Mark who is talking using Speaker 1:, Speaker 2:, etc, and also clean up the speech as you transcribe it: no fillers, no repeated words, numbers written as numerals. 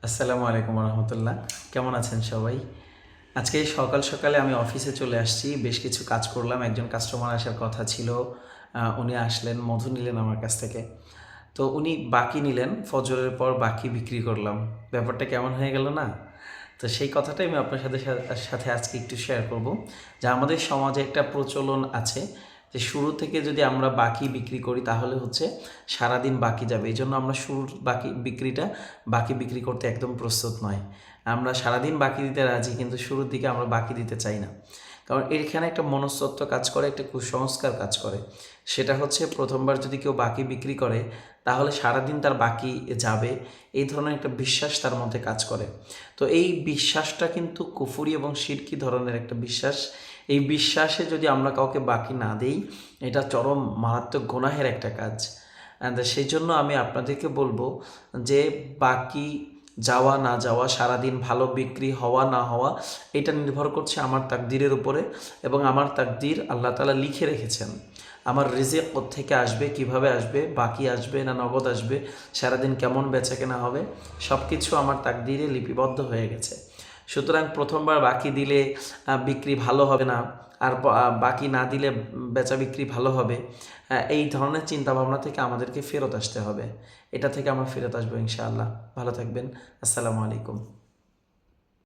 Speaker 1: আসসালামু আলাইকুম রহমতুল্লাহ। কেমন আছেন সবাই? আজকে সকাল সকালে আমি অফিসে চলে আসছি। বেশ কিছু কাজ করলাম। একজন কাস্টমার আসার কথা ছিল। উনি আসলেন, মধু নিলেন আমার কাছ থেকে। তো উনি বাকি নিলেন, ফজরের পর বাকি বিক্রি করলাম। ব্যাপারটা কেমন হয়ে গেল না? তো সেই কথাটাই আমি আপনার সাথে সাথে আজকে একটু শেয়ার করব, যে আমাদের সমাজে একটা প্রচলন আছে যে শুরু থেকে যদি আমরা বাকি বিক্রি করি তাহলে হচ্ছে সারাদিন বাকি যাবে। এই জন্য আমরা শুরুর বাকি বিক্রি করতে একদম প্রস্তুত নয়। আমরা সারাদিন বাকি দিতে রাজি, কিন্তু শুরুর দিকে আমরা বাকি দিতে চাই না। কারণ এখানে একটা মনস্তত্ত্ব কাজ করে, একটা কুসংস্কার কাজ করে। সেটা হচ্ছে প্রথমবার যদি কেউ বাকি বিক্রি করে তাহলে সারাদিন তার বাকি যাবে, এই ধরনের একটা বিশ্বাস তার মধ্যে কাজ করে। তো এই বিশ্বাসটা কিন্তু কুফরি এবং শিরকি ধরনের একটা বিশ্বাস। এই বিশ্বাসে যদি আমরা কাউকে বাকি না দেই, এটা চরম মারাত্মক গুনাহের একটা কাজ। সেই জন্য আমি আপনাদেরকে বলবো যে বাকি যাওয়া না যাওয়া, সারাদিন ভালো বিক্রি হওয়া না হওয়া, এটা নির্ভর করছে আমার তাকদিরের উপরে। এবং আমার তাকদির আল্লাহ তাআলা লিখে রেখেছেন। আমার রিজিক কোত্থেকে আসবে, কিভাবে আসবে, বাকি আসবে না নগদ আসবে, সারাদিন কেমন বেচাকেনা হবে, সব কিছু আমার তাকদিরে লিপিবদ্ধ হয়ে গেছে। সুতরাং প্রথমবার বাকি দিলে বিক্রি ভালো হবে না, আর বাকি না দিলে বেচা বিক্রি ভালো হবে, এই ধরনের চিন্তাভাবনা থেকে আমাদেরকে ফেরত আসতে হবে। এটা থেকে আমরা ফেরত আসবো ইনশাআল্লাহ। ভালো থাকবেন। আসসালামু আলাইকুম।